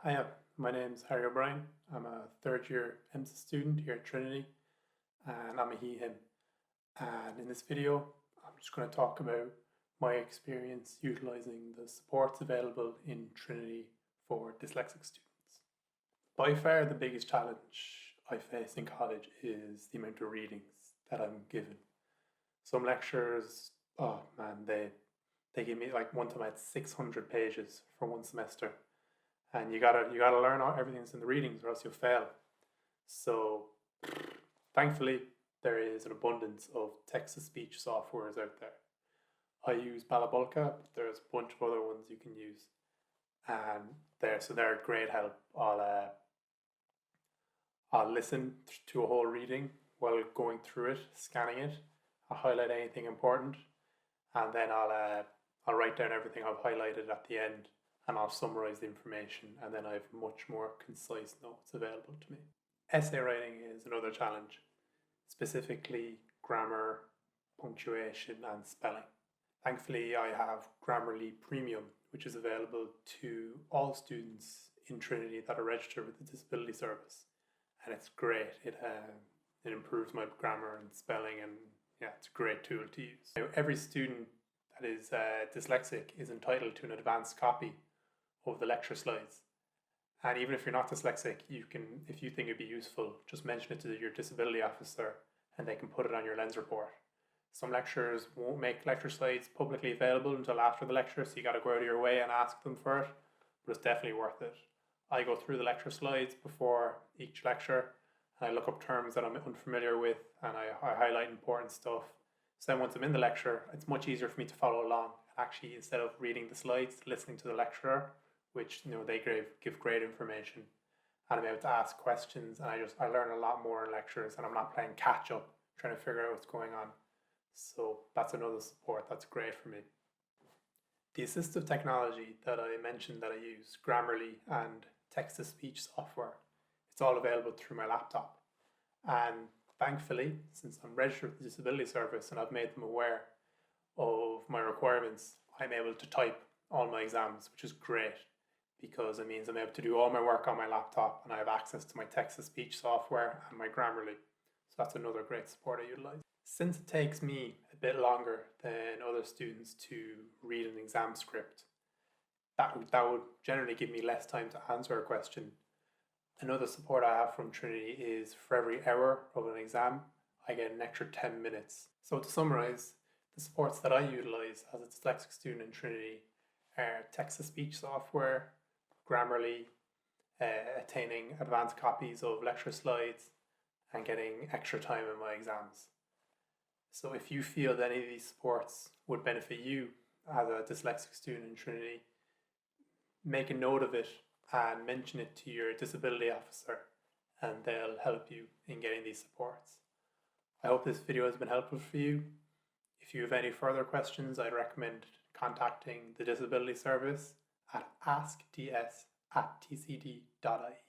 Hiya, my name's Harry O'Brien. I'm a third year MSc student here at Trinity, and I'm a he/him. And in this video, I'm just going to talk about my experience utilizing the supports available in Trinity for dyslexic students. By far, the biggest challenge I face in college is the amount of readings that I'm given. Some lectures, oh man, they give me, like, one time I had 600 pages for one semester, and you gotta learn everything that's in the readings or else you'll fail. So thankfully there is an abundance of text-to-speech softwares out there. I use Balabolka, but there's a bunch of other ones you can use, and they're a great help. I'll listen to a whole reading while going through it, scanning it. I'll highlight anything important, and then I'll write down everything I've highlighted at the end, and I'll summarize the information, and then I have much more concise notes available to me. Essay writing is another challenge, specifically grammar, punctuation, and spelling. Thankfully, I have Grammarly Premium, which is available to all students in Trinity that are registered with the Disability Service, and it's great. It improves my grammar and spelling, and yeah, it's a great tool to use. Now, every student that is dyslexic is entitled to an advanced copy of the lecture slides. And even if you're not dyslexic, you can, if you think it'd be useful, just mention it to your disability officer and they can put it on your lens report. Some lecturers won't make lecture slides publicly available until after the lecture, so you got to go out of your way and ask them for it, but it's definitely worth it. I go through the lecture slides before each lecture, and I look up terms that I'm unfamiliar with, and I highlight important stuff. So then once I'm in the lecture, it's much easier for me to follow along. Actually, instead of reading the slides, listening to the lecturer, which they give great information, and I'm able to ask questions, and I learn a lot more in lectures, and I'm not playing catch up trying to figure out what's going on. So that's another support that's great for me. The assistive technology that I mentioned that I use, Grammarly and text-to-speech software, it's all available through my laptop. And thankfully, since I'm registered with the Disability Service and I've made them aware of my requirements, I'm able to type all my exams, which is great, because it means I'm able to do all my work on my laptop and I have access to my text-to-speech software and my Grammarly. So that's another great support I utilize. Since it takes me a bit longer than other students to read an exam script, that would generally give me less time to answer a question. Another support I have from Trinity is for every hour of an exam, I get an extra 10 minutes. So to summarize, the supports that I utilize as a dyslexic student in Trinity are text-to-speech software, Grammarly, attaining advanced copies of lecture slides, and getting extra time in my exams. So if you feel that any of these supports would benefit you as a dyslexic student in Trinity, make a note of it and mention it to your disability officer, and they'll help you in getting these supports. I hope this video has been helpful for you. If you have any further questions, I'd recommend contacting the Disability Service at askds@tcd.ie.